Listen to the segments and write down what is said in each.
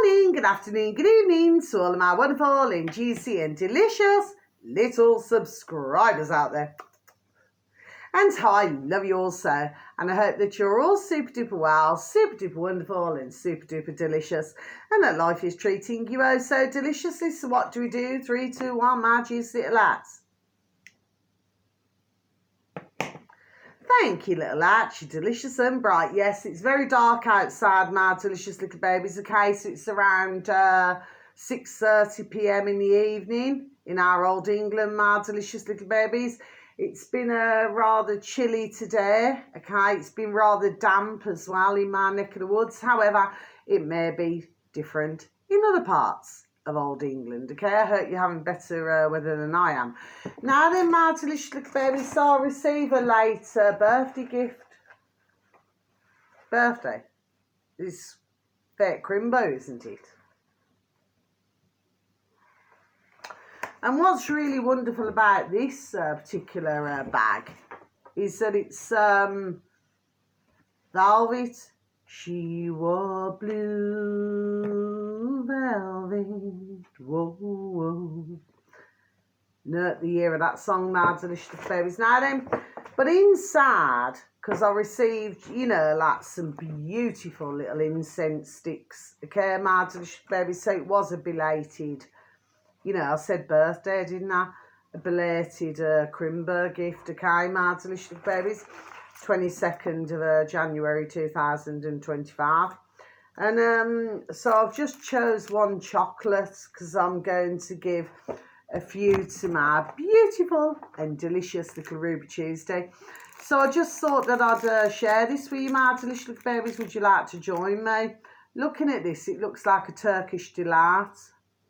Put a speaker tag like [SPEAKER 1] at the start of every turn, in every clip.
[SPEAKER 1] morning, good afternoon, good evening to all of my wonderful and juicy and delicious little subscribers out there. And I love you all so, and I hope that you're all super duper well, super duper wonderful and super duper delicious, and that life is treating you oh so deliciously. So what do we do? 3, 2, 1, my juicy little lads. Thank you, little lads. You're delicious and bright. Yes, it's very dark outside, my delicious little babies. Okay, so it's around 6:30 p.m. in the evening in our old England, my delicious little babies. It's been rather chilly today. Okay, it's been rather damp as well in my neck of the woods. However, it may be different in other parts of old England. Okay, I hope you're having better weather than I am. Now then, my delicious little baby, so I'll receive a late birthday gift. Birthday is fake Crimbo, isn't it? And what's really wonderful about this particular bag is that it's velvet. She wore blue velvet. Whoa, whoa. Note the year of that song, my delicious babies. Now then, but inside, because I received, you know, like some beautiful little incense sticks. Okay, my delicious babies. So it was a belated, you know, I said birthday, didn't I? A belated Crimbo gift. Okay, my delicious babies. 22nd of January 2025. And so I've just chose one chocolate because I'm going to give a few to my beautiful and delicious little Ruby Tuesday. So I just thought that I'd share this with you, my delicious little babies. Would you like to join me? Looking at this, it looks like a Turkish delight.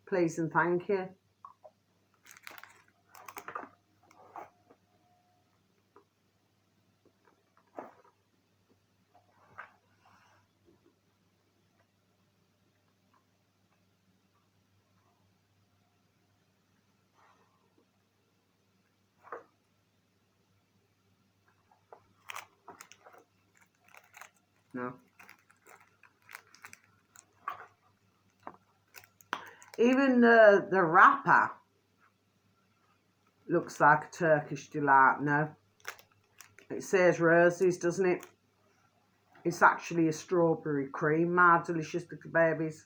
[SPEAKER 1] Please and thank you. No. Even the wrapper looks like a Turkish delight. No. It says roses, doesn't it? It's actually a strawberry cream, my delicious little babies.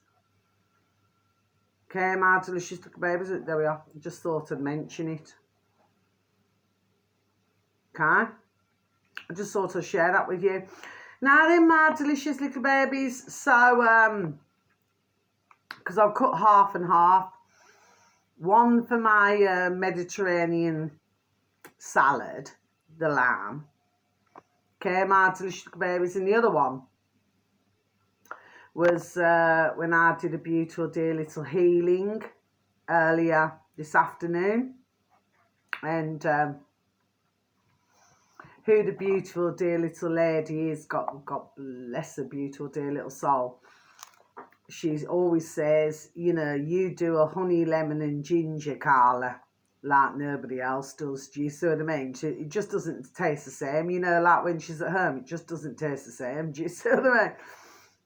[SPEAKER 1] Okay, my delicious little babies. There we are. I just thought I'd mention it. Okay. I just thought I'd share that with you. Now then, my delicious little babies. So, because I've cut half and half. One for my Mediterranean salad, the lamb. Okay, my delicious little babies. And the other one was when I did a beautiful dear little healing earlier this afternoon. And who the beautiful dear little lady is, God bless her beautiful dear little soul. She always says, you know, you do a honey, lemon and ginger, Carla, like nobody else does. Do you see what I mean? It just doesn't taste the same. You know, like when she's at home, it just doesn't taste the same. Do you see what I mean?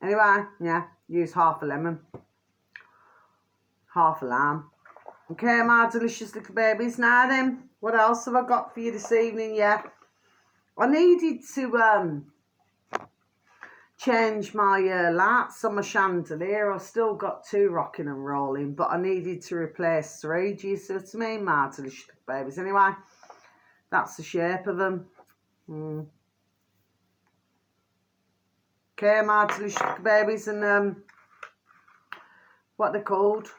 [SPEAKER 1] Anyway, yeah, use half a lemon, half a lamb. Okay, my delicious little babies. Now then, what else have I got for you this evening? Yeah, I needed to change my lights on my chandelier. I've still got 2 rocking and rolling, but I needed to replace 3. Do you see what I mean, my delicious little babies? Anyway, that's the shape of them. Okay, my delicious little babies, and what they're called.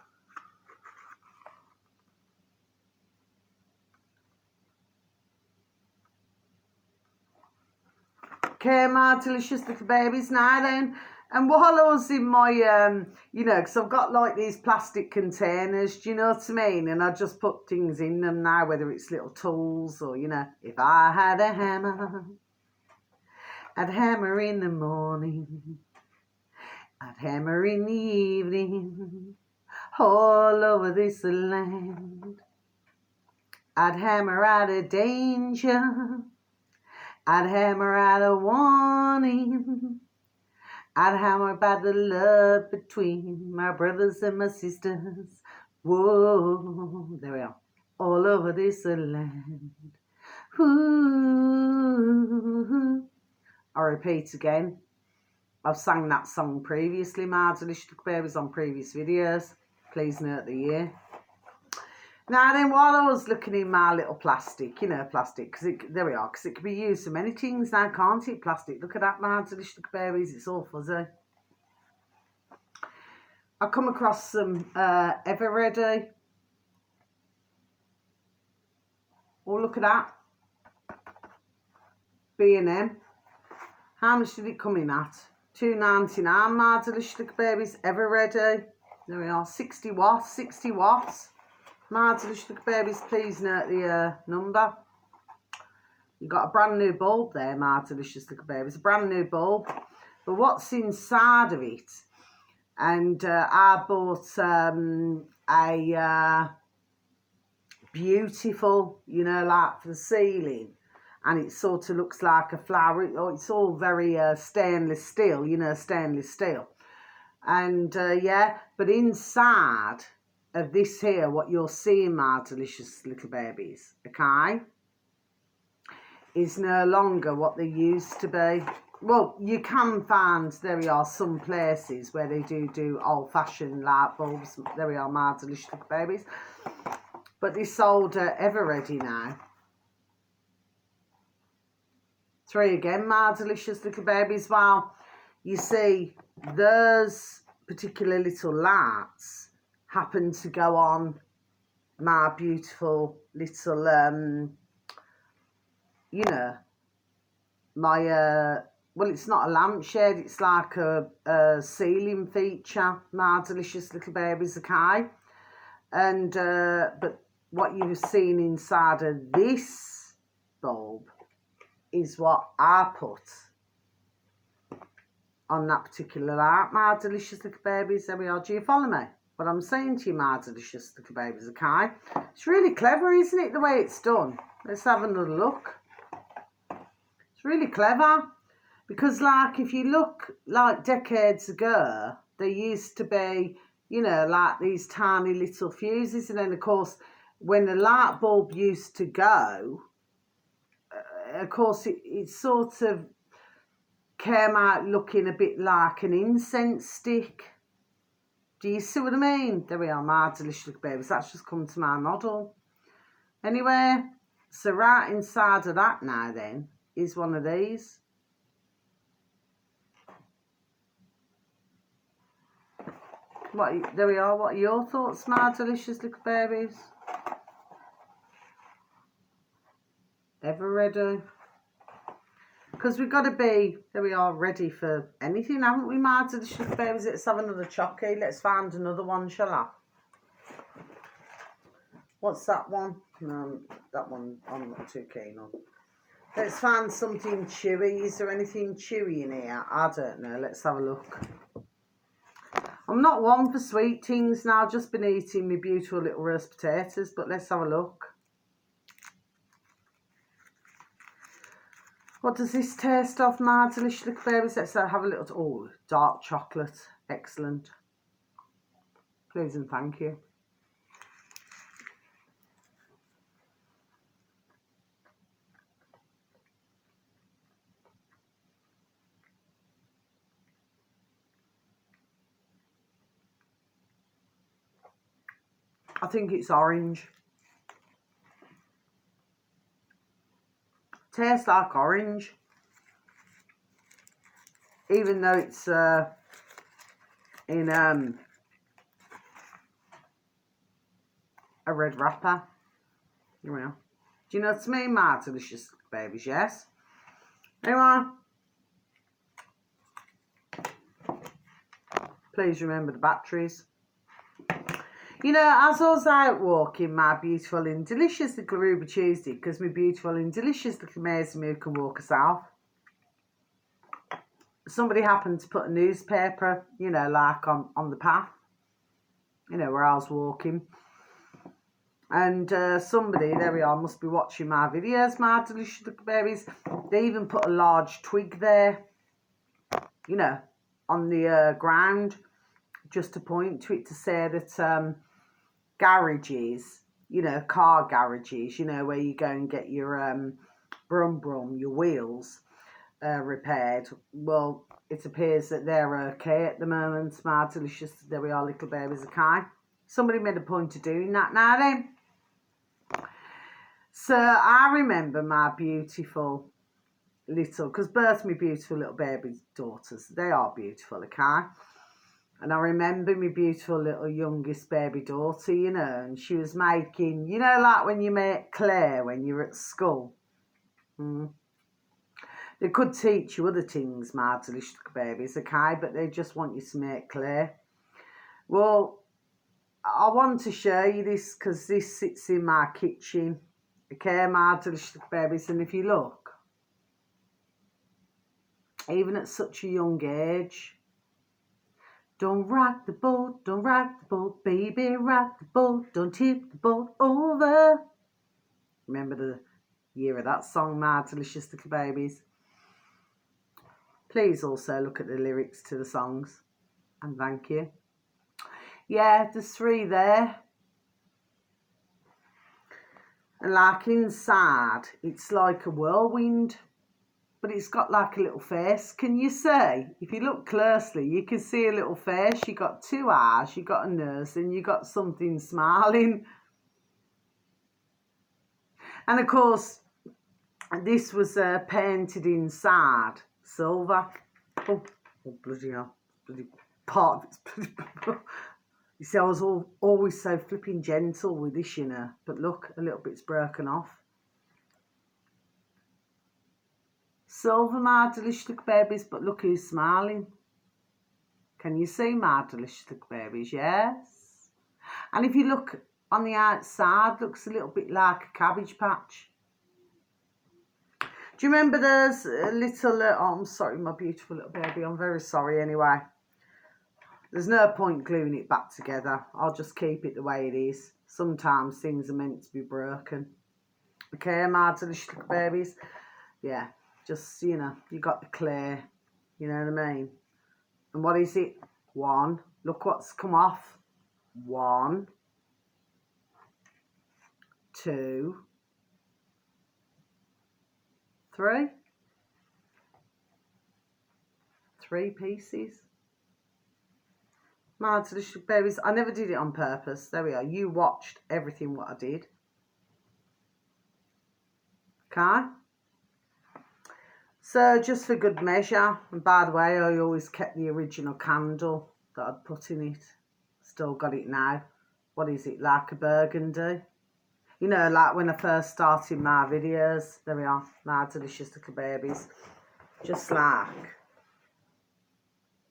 [SPEAKER 1] Okay, my delicious little babies. Now then, and while I was in my, you know, because I've got like these plastic containers, do you know what I mean? And I just put things in them now, whether it's little tools or, you know, if I had a hammer, I'd hammer in the morning, I'd hammer in the evening, all over this land. I'd hammer out of danger, I'd hammer out a warning, And how about the love between my brothers and my sisters? Whoa, there we are. All over this land. Ooh. I repeat again. I've sang that song previously, my delicious babies, on previous videos. Please note the year. Now then, while I was looking in my little plastic, you know, plastic, because there we are, because it can be used for many things now, can't it? Plastic. Look at that, my delicious babies. It's all fuzzy. I come across some Everready. Oh, look at that. B&M. How much did it come in at? $2.99, my delicious babies. Everready. There we are. 60 watts. 60 watts. My delicious babies, please note the number. You've got a brand new bulb there, my delicious little babies. A brand new bulb. But what's inside of it? And I bought a beautiful, you know, like for the ceiling. And it sort of looks like a flower. It's all very stainless steel, you know, stainless steel. And yeah, but inside of this here, what you're seeing, my delicious little babies, okay, is no longer what they used to be. Well, you can find, there we are, some places where they do old-fashioned light bulbs. There we are, my delicious little babies. But this old Everready now. 3 again, my delicious little babies. Well, you see, those particular little lights happen to go on my beautiful little, you know, my, well, it's not a lampshade, it's like a ceiling feature, my delicious little babies, okay? And, but what you've seen inside of this bulb is what I put on that particular light, my delicious little babies. There we are. Do you follow me? What I'm saying to you, my delicious little babies, okay? It's really clever, isn't it, the way it's done? Let's have another look. It's really clever. Because, like, if you look, like, decades ago, there used to be, you know, like these tiny little fuses. And then, of course, when the light bulb used to go, of course, it sort of came out looking a bit like an incense stick. Do you see what I mean? There we are, my delicious little babies. That's just come to my model. Anyway, so right inside of that now then is one of these. There we are. What are your thoughts, my delicious little babies? Everready? Because we've got to be, there we are, ready for anything, haven't we, my delicious babies? Let's have another chocky. Let's find another one, shall I? What's that one? No, that one I'm not too keen on. Let's find something chewy. Is there anything chewy in here? I don't know. Let's have a look. I'm not one for sweet things now. I've just been eating my beautiful little roast potatoes, but let's have a look. What does this taste of, my delicious little babies? Let's have a little, oh, dark chocolate. Excellent. Please and thank you. I think it's orange. Tastes like orange. Even though it's in a red wrapper. You know. Do you know what I mean, my delicious babies? Yes. Anyway. Please remember the batteries. You know, as I was out walking my beautiful and delicious little Ruby Tuesday, because my beautiful and delicious little Maisie Moo can walk herself, somebody happened to put a newspaper, you know, like on the path, you know, where I was walking. And somebody, there we are, must be watching my videos, my delicious little babies. They even put a large twig there, you know, on the ground, just to point to it to say that garages, you know, car garages, you know, where you go and get your brum, your wheels repaired. Well, it appears that they're okay at the moment. Smart Delicious, there we are, little babies, okay. Somebody made a point of doing that now then. So I remember my beautiful little, because birthed me beautiful little baby daughters. They are beautiful, okay. And I remember my beautiful little youngest baby daughter, you know, and she was making, you know, like when you make clay when you're at school. They could teach you other things, my delicious babies, okay, but they just want you to make clay. Well, I want to show you this because this sits in my kitchen, okay, my delicious babies, and if you look, even at such a young age, don't rock the boat, baby, rock the boat, don't tip the boat over. Remember the year of that song, my delicious little babies? Please also look at the lyrics to the songs, and thank you. Yeah, there's 3 there. And like inside, it's like a whirlwind, but it's got like a little face. Can you see? If you look closely, you can see a little face. You got 2 eyes, you got a nose, and you got something smiling. And of course, this was painted inside silver. Oh bloody hell! Bloody part of it's bloody. You see, I was always so flipping gentle with this, you know. But look, a little bit's broken off. Silver, my delicious little babies, but look who's smiling. Can you see, my delicious little babies? Yes. And if you look on the outside, looks a little bit like a cabbage patch. Do you remember those little... oh, I'm sorry, my beautiful little baby. I'm very sorry anyway. There's no point gluing it back together. I'll just keep it the way it is. Sometimes things are meant to be broken. Okay, my delicious little babies. Yeah, just, you know, you got the clay. You know what I mean? And what is it? 1. Look what's come off. 1, 2, 3. 3 pieces. My delicious babies, I never did it on purpose. There we are. You watched everything what I did. Okay? So, just for good measure, and by the way, I always kept the original candle that I'd put in it. Still got it now. What is it, like a burgundy? You know, like when I first started my videos. There we are, my delicious little babies. Just like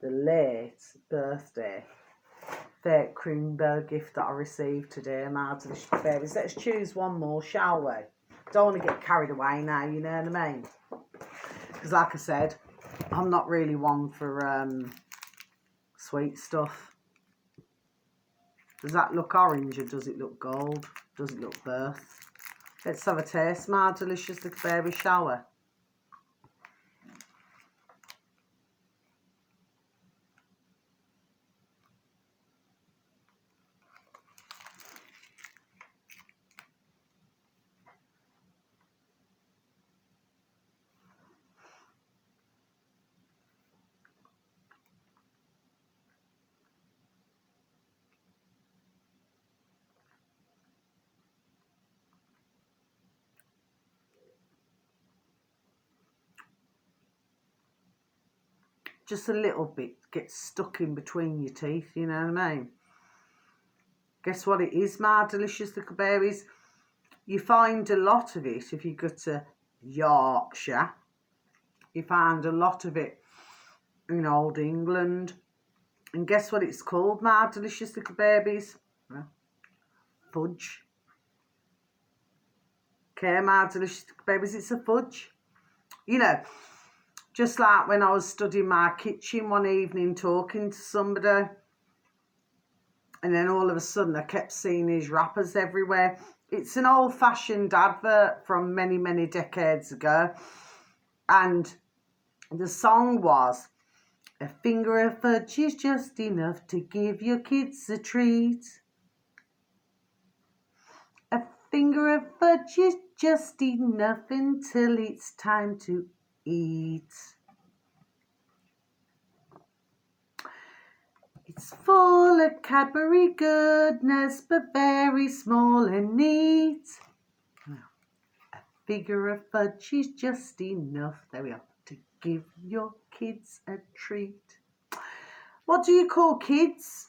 [SPEAKER 1] the late birthday fake cream bell gift that I received today, my delicious babies. Let's choose one more, shall we? Don't want to get carried away now, you know what I mean? Because like I said, I'm not really one for sweet stuff. Does that look orange or does it look gold? Does it look birth? Let's have a taste, my delicious little baby, shall we? Just a little bit gets stuck in between your teeth, you know what I mean? Guess what it is, my delicious little babies? You find a lot of it if you go to Yorkshire. You find a lot of it in Old England. And guess what it's called, my delicious little babies? Fudge. Okay, my delicious little babies, it's a fudge. You know, just like when I was studying my kitchen one evening talking to somebody, and then all of a sudden I kept seeing these wrappers everywhere. It's an old-fashioned advert from many, many decades ago. And the song was, A finger of fudge is just enough to give your kids a treat. A finger of fudge is just enough until it's time to eat. It's full of Cadbury goodness, but very small and neat. A figure of fudge is just enough, there we are, to give your kids a treat. What do you call kids?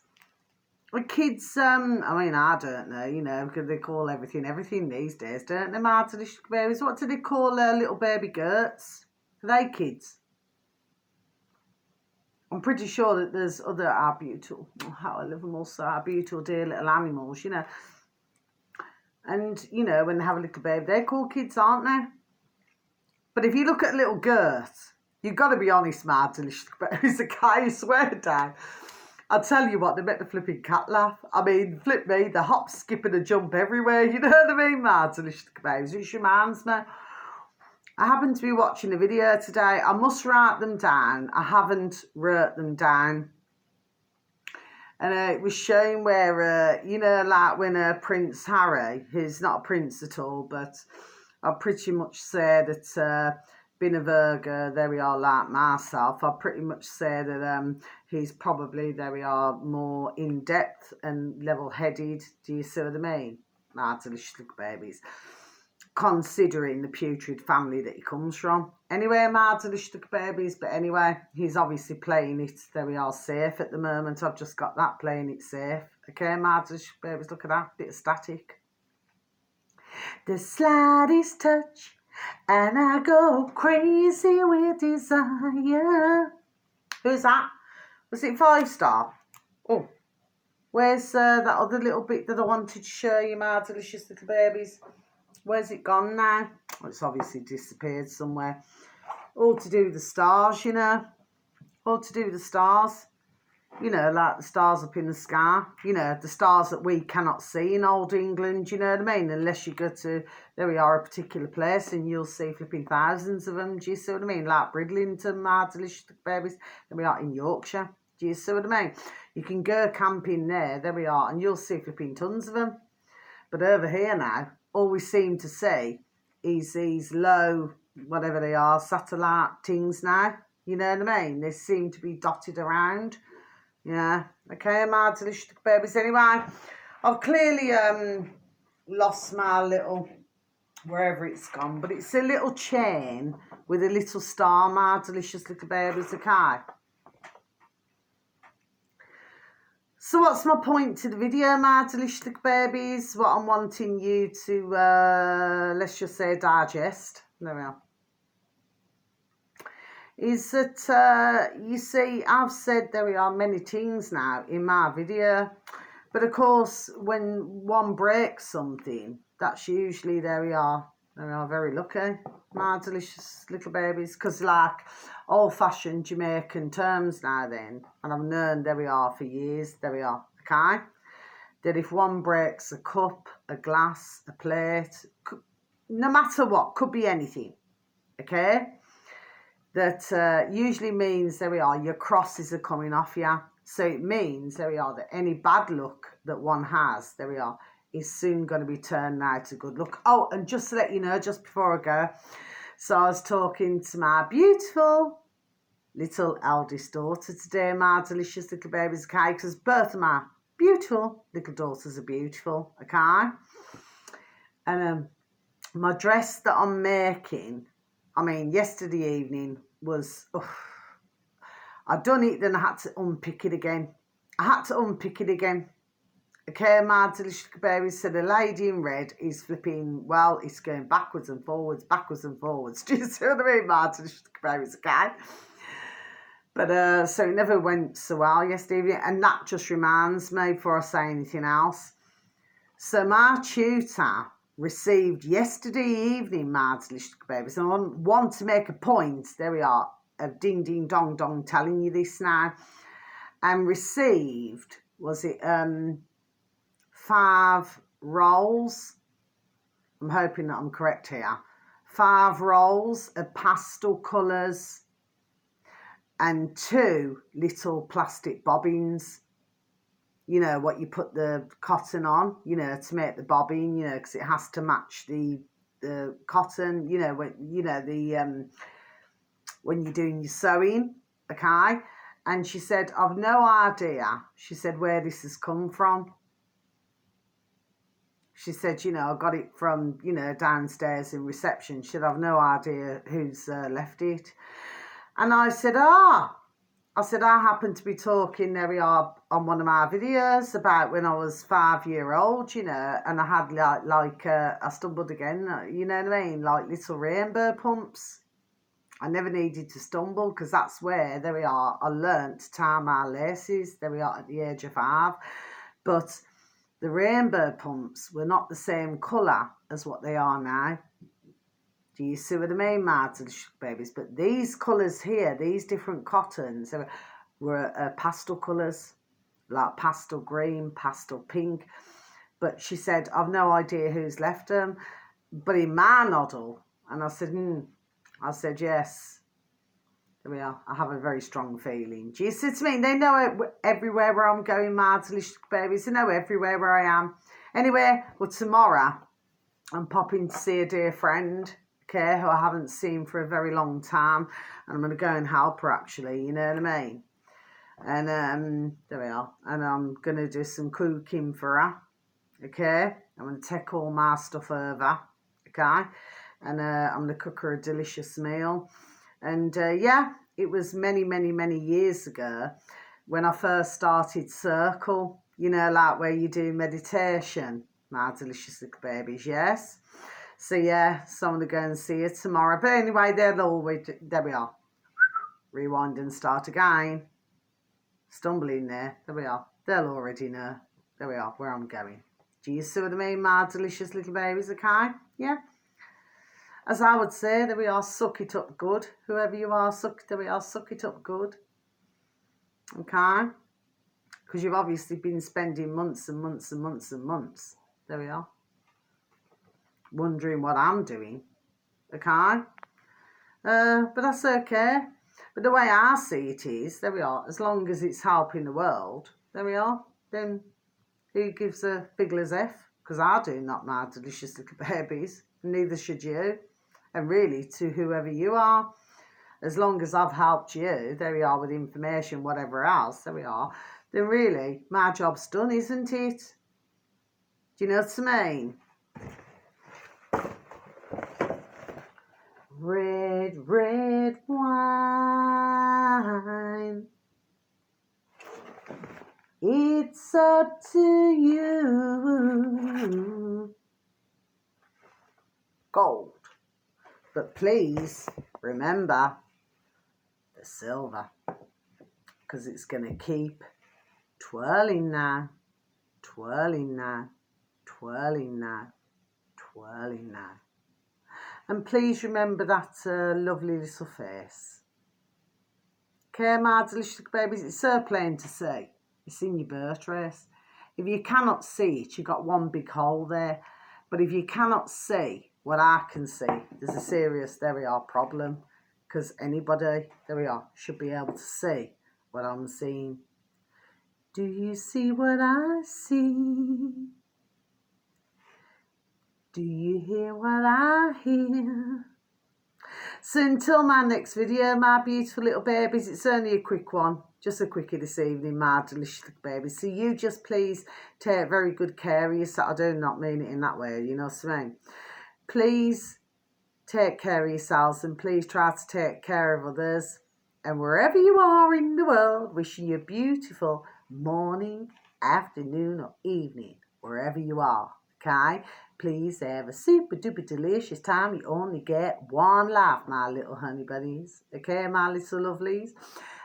[SPEAKER 1] Kids, I mean, I don't know, you know, because they call everything these days, don't they, Martin? What do they call little baby Gerts? Are they kids? I'm pretty sure that there's other arbutal, how I love them also, arbutal dear little animals, you know. And, you know, when they have a little baby, they're called kids, aren't they? But if you look at little Gert, you've got to be honest, Martin, it's a guy, I swear down. I'll tell you what, they make the flipping cat laugh. I mean, flip me, they hop, skip and a jump everywhere, you know what I mean, Martin? It reminds me. I happened to be watching a video today. I must write them down. I haven't wrote them down. And it was showing where, you know, like when Prince Harry, who's not a prince at all, but I pretty much say that being a Virgo, there we are, like myself, I pretty much say that he's probably, there we are, more in-depth and level-headed. Do you see what I mean? My delicious little babies. Considering the putrid family that he comes from. Anyway, my delicious little babies, but anyway, he's obviously playing it, there we are, safe at the moment. I've just got that, playing it safe. Okay, my delicious babies, look at that, bit of static. The slightest touch and I go crazy with desire. Who's that? Was it 5 star? Oh, where's that other little bit that I wanted to show you, my delicious little babies? Where's it gone now? Well, it's obviously disappeared somewhere. All to do with the stars, you know. All to do with the stars. You know, like the stars up in the sky. You know, the stars that we cannot see in old England, you know what I mean? Unless you go to, there we are, a particular place and you'll see flipping thousands of them. Do you see what I mean? Like Bridlington, my delicious babies. There we are in Yorkshire. Do you see what I mean? You can go camping there we are, and you'll see flipping tons of them. But over here now, all we seem to see is these low, whatever they are, satellite things now. You know what I mean? They seem to be dotted around. Yeah. Okay, my delicious babies. Anyway, I've clearly lost my little, wherever it's gone, but it's a little chain with a little star, my delicious little babies, okay? So what's my point to the video, my delicious little babies? What I'm wanting you to, let's just say, digest. There we are. Is that, you see, I've said there we are many things now in my video. But of course, when one breaks something, that's usually, there we are, very lucky, my delicious little babies. Because like old-fashioned Jamaican terms now then, and I've known, there we are, for years, there we are, okay? That if one breaks a cup, a glass, a plate, no matter what, could be anything, okay? That usually means, there we are, your crosses are coming off you. So it means, there we are, that any bad luck that one has, there we are, is soon going to be turned now to good luck. Oh, and just to let you know, just before I go, so I was talking to my beautiful little eldest daughter today, my delicious little babies, okay, because both of my beautiful little daughters are beautiful, okay? And my dress that I'm making, I mean, yesterday evening was, I'd done it, then I had to unpick it again. Okay, my delicious babies, so the lady in red is flipping, well, it's going backwards and forwards. Do you see what I mean, my delicious babies, okay? But, so it never went so well yesterday evening, and that just reminds me, before I say anything else, so my tutor received yesterday evening, my delicious babies, and I want to make a point, there we are, of ding ding dong dong telling you this now, and received, was it 5 rolls, I'm hoping that I'm correct here, 5 rolls of pastel colours and 2 little plastic bobbins. You know, what you put the cotton on, you know, to make the bobbin, you know, because it has to match the cotton, you know, when you're doing your sewing, okay? And she said, I've no idea, she said, where this has come from. She said, you know, I got it from, you know, downstairs in reception. She said, I've no idea who's left it. And I said, I said, I happened to be talking, there we are, on one of my videos about when I was 5-year-old, you know, and I had I stumbled again, you know what I mean, like little rainbow pumps. I never needed to stumble because that's where, there we are, I learnt to tie my laces, there we are, at the age of 5. But the rainbow pumps were not the same colour as what they are now. Do you see what I mean, my delicious babies? But these colours here, these different cottons, were pastel colours, like pastel green, pastel pink. But she said, I've no idea who's left them. But in my noddle, and I said, I said, yes. There we are. I have a very strong feeling. Do you see what I mean? They know everywhere where I'm going, my delicious babies. They know everywhere where I am. Anyway, well, tomorrow I'm popping to see a dear friend, okay, who I haven't seen for a very long time. And I'm going to go and help her, actually, you know what I mean? And there we are. And I'm going to do some cooking for her, okay? I'm going to take all my stuff over, okay? And I'm going to cook her a delicious meal. And yeah, it was many, many, many years ago when I first started Circle, you know, like where you do meditation, my delicious little babies, yes? So yeah, so I'm going to go and see her tomorrow. But anyway, there we are. Rewind and start again. Stumbling there we are. They'll already know, there we are, where I'm going. Do you see what I mean, my delicious little babies, okay? Yeah? As I would say, there we are, suck it up good. Whoever you are, there we are, suck it up good. Okay? Because you've obviously been spending months and months and months and months, there we are, wondering what I'm doing. Okay? But that's okay. But the way I see it is, there we are, as long as it's helping the world, there we are, then who gives a fiddler's F? Because I do not, my delicious little babies. Neither should you. And really, to whoever you are, as long as I've helped you, there we are, with information, whatever else, there we are, then really, my job's done, isn't it? Do you know what I mean? Red, red wine, it's up to you. Gold. But please remember the silver, because it's going to keep twirling now, twirling now, twirling now, twirling now. And please remember that lovely little face. Okay, my delicious babies, it's so plain to see. It's in your birth race. If you cannot see it, you've got one big hole there. But if you cannot see what I can see, there's a serious, there we are, problem. Because anybody, there we are, should be able to see what I'm seeing. Do you see what I see? Do you hear what I hear? So until my next video, my beautiful little babies, it's only a quick one. Just a quickie this evening, my delicious little babies. So you just please take very good care of yourself. I do not mean it in that way, you know what I mean? Please take care of yourselves and please try to take care of others. And wherever you are in the world, wishing you a beautiful morning, afternoon or evening, wherever you are, okay? Please have a super duper delicious time. You only get one life, my little honey bunnies, okay, my little lovelies?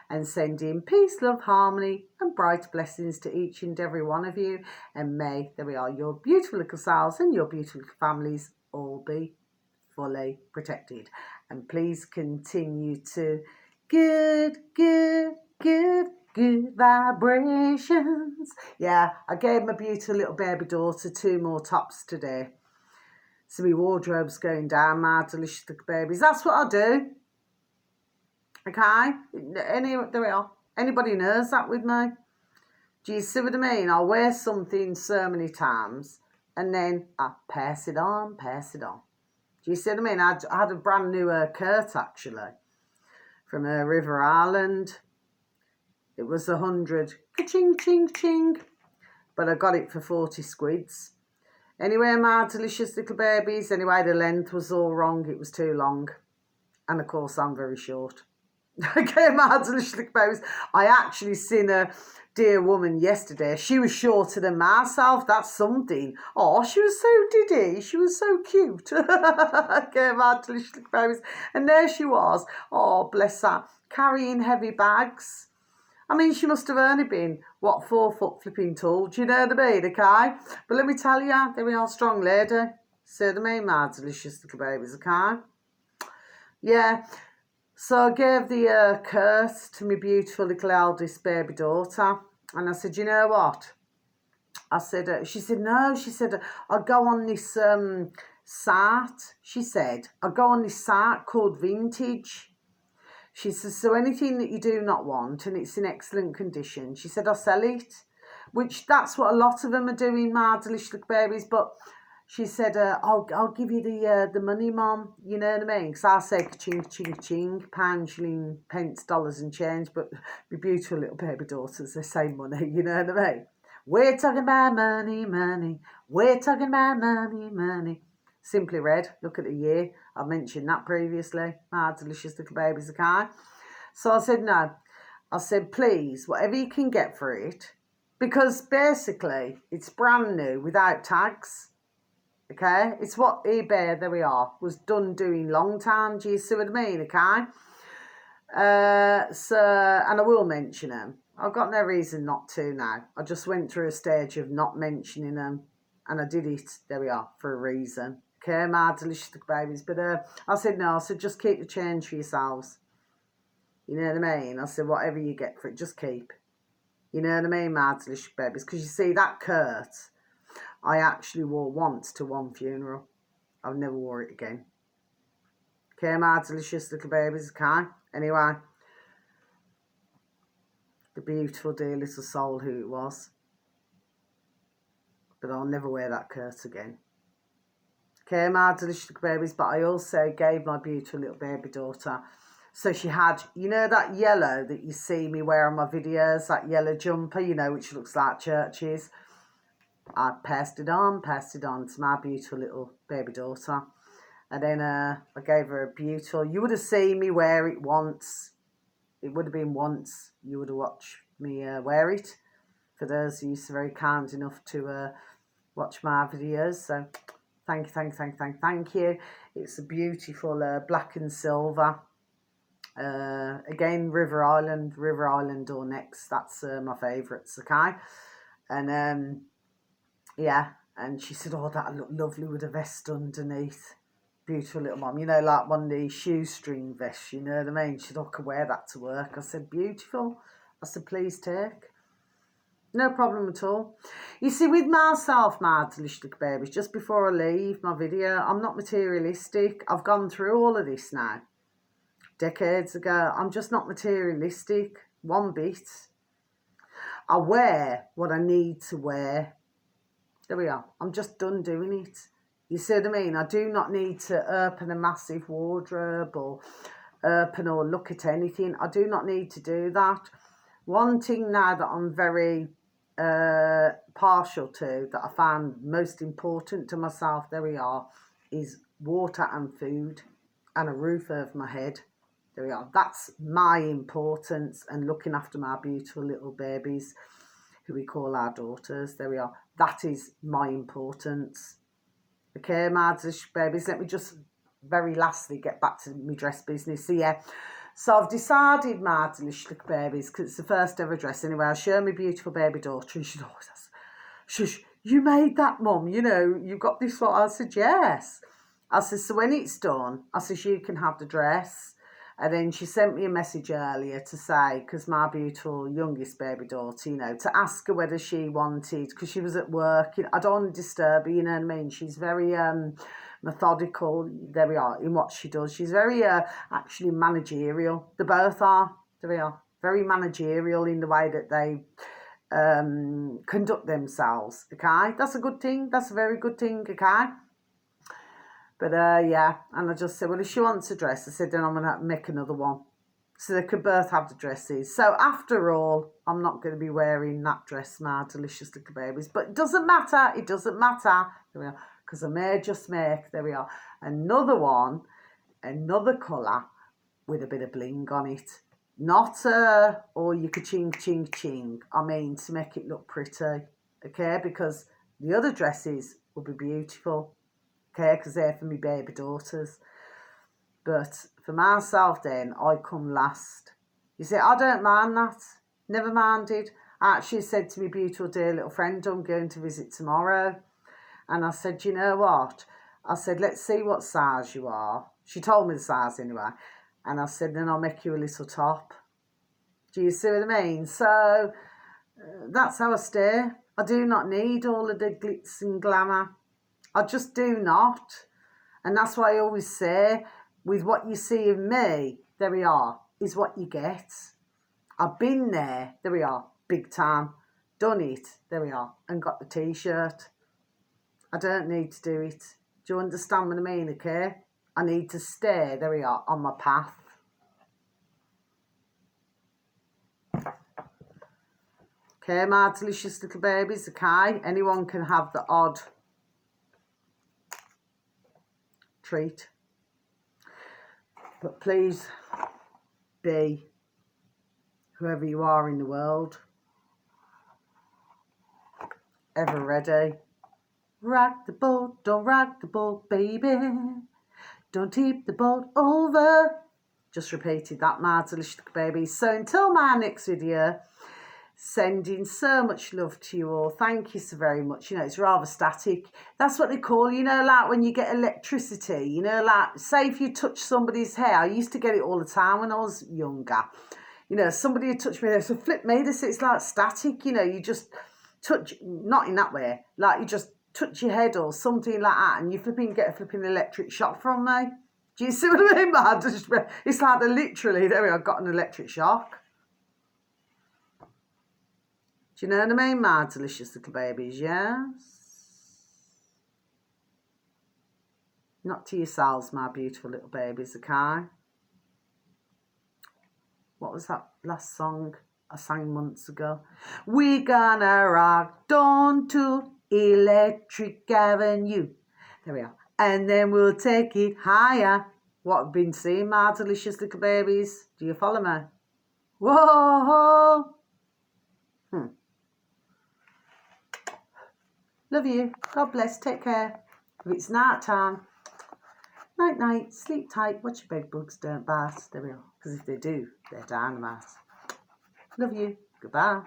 [SPEAKER 1] And sending peace, love, harmony and bright blessings to each and every one of you. And may, there we are, your beautiful little selves and your beautiful families all be fully protected. And please continue to good vibrations. Yeah, I gave my beautiful little baby daughter 2 more tops today. So my wardrobe's going down, my delicious little babies. That's what I do. Okay? There we are. Anybody knows that with me? Do you see what I mean? I'll wear something so many times and then I pass it on, pass it on. Do you see what I mean? I had a brand new Kurt actually from River Island. It was 100, ka-ching, ching, ching. But I got it for 40 squids. Anyway, my delicious little babies, anyway, the length was all wrong. It was too long. And of course, I'm very short. Okay, my delicious little babies. I actually seen a dear woman yesterday. She was shorter than myself. That's something. Oh, she was so diddy. She was so cute. Okay, my delicious little babies. And there she was. Oh, bless her. Carrying heavy bags. I mean, she must have only been, 4 foot flipping tall. Do you know what I mean, okay? But let me tell you, there we are, strong lady. See what I mean, my delicious little babies, okay? Yeah. So I gave the curse to my beautiful little eldest baby daughter. And I said, you know what? I said, she said, no. She said, I'll go on this site. She said, I'll go on this site called Vintage. She says, so anything that you do not want and it's in excellent condition, she said, I'll sell it. Which that's what a lot of them are doing, my delicious little babies. But she said, I'll give you the money, Mum. You know what I mean? Because I say ching, ching, ching, pound, shilling, pence, dollars and change. But my beautiful little baby daughters, they say money, you know what I mean? We're talking about money, money. We're talking about money, money. Simply Red, look at the year. I mentioned that previously. My delicious little babies, okay? So I said, no. I said, please, whatever you can get for it. Because basically, it's brand new without tags. Okay? It's what eBay, there we are, was done doing long time. Do you see what I mean? Okay? And I will mention them. I've got no reason not to now. I just went through a stage of not mentioning them. And I did it, there we are, for a reason. Okay, my delicious babies. But I said, no, I said, just keep the change for yourselves. You know what I mean? I said, whatever you get for it, just keep. You know what I mean, my delicious babies? Because you see, that Kurt, I actually wore once to one funeral. I've never wore it again. Okay, my delicious little babies, okay? Anyway, the beautiful dear little soul who it was. But I'll never wear that Kurt again. Okay, my delicious little babies, but I also gave my beautiful little baby daughter, so she had, you know, that yellow that you see me wear on my videos, that yellow jumper, you know, which looks like churches. I passed it on to my beautiful little baby daughter. And then I gave her a beautiful, you would have seen me wear it once. It would have been once you would have watched me wear it. For those of you so very kind enough to watch my videos. So thank you. It's a beautiful black and silver. Again, River Island or Next. That's my favourites, okay? And yeah, and she said, oh, that'll look lovely with a vest underneath. Beautiful little mum, you know, like one of these shoestring vests, you know what I mean? She said, oh, I could wear that to work. I said, beautiful. I said, please take. No problem at all. You see, with myself, my delicious little babies, just before I leave my video, I'm not materialistic. I've gone through all of this now. Decades ago, I'm just not materialistic. One bit. I wear what I need to wear. There we are. I'm just done doing it. You see what I mean? I do not need to open a massive wardrobe or open or look at anything. I do not need to do that. One thing now that I'm very partial to, that I found most important to myself, there we are, is water and food and a roof over my head. There we are. That's my importance, and looking after my beautiful little babies, who we call our daughters. There we are. That is my importance. Okay, my delicious babies. Let me just very lastly get back to my dress business. So yeah, so I've decided, my delicious little babies, because it's the first ever dress anyway. I'll show my beautiful baby daughter, and she always says, shush, you made that, Mum, you know, you got this one. I said, yes. I said, so when it's done, I said, you can have the dress. And then she sent me a message earlier to say, because my beautiful youngest baby daughter, you know, to ask her whether she wanted, because she was at work. You know, I don't want to disturb her, you know what I mean? She's very methodical, there we are, in what she does. She's very actually managerial. They both are, there we are, very managerial in the way that they conduct themselves, okay? That's a good thing. That's a very good thing, okay? But yeah, and I just said, well, if she wants a dress, I said, then I'm going to make another one. So they could both have the dresses. So after all, I'm not going to be wearing that dress, my delicious little babies. But it doesn't matter. It doesn't matter. There we are. Because I may just make, there we are, another one, another colour with a bit of bling on it. Not or you could ching, ching, ching. I mean, to make it look pretty. Okay? Because the other dresses will be beautiful. Okay, because they're for my baby daughters. But for myself then, I come last. You see, I don't mind that. Never minded. I actually said to my beautiful dear little friend I'm going to visit tomorrow. And I said, you know what? I said, let's see what size you are. She told me the size anyway. And I said, then I'll make you a little top. Do you see what I mean? So that's how I stay. I do not need all of the glitz and glamour. I just do not. And that's why I always say, with what you see of me, there we are, is what you get. I've been there, there we are, big time. Done it, there we are, and got the t-shirt. I don't need to do it. Do you understand what I mean, okay? I need to stay, there we are, on my path. Okay, my delicious little babies, okay? Anyone can have the odd treat. But please be whoever you are in the world. Ever ready. Rock the boat, don't rock the boat, baby. Don't tip the boat over. Just repeated that, my delicious baby. So until my next video, sending so much love to you all. Thank you so very much. You know, it's rather static. That's what they call, you know, like when you get electricity, you know, like say if you touch somebody's hair. I used to get it all the time when I was younger. You know, somebody would touch me, they said, flip me this, it's like static, you know, you just touch, not in that way, like you just touch your head or something like that and you get a flipping electric shock from me. Do you see what I mean? It's like literally, there we are, got an electric shock. Do you know what I mean, my delicious little babies, yes? Not to yourselves, my beautiful little babies, okay? What was that last song I sang months ago? We're gonna rock down to Electric Avenue. There we are. And then we'll take it higher. What I've been seeing, my delicious little babies. Do you follow me? Whoa! Love you. God bless. Take care. If it's night time, night night, sleep tight, watch your bed bugs don't bite. There we are. Because if they do, they're dynamite. Love you. Goodbye.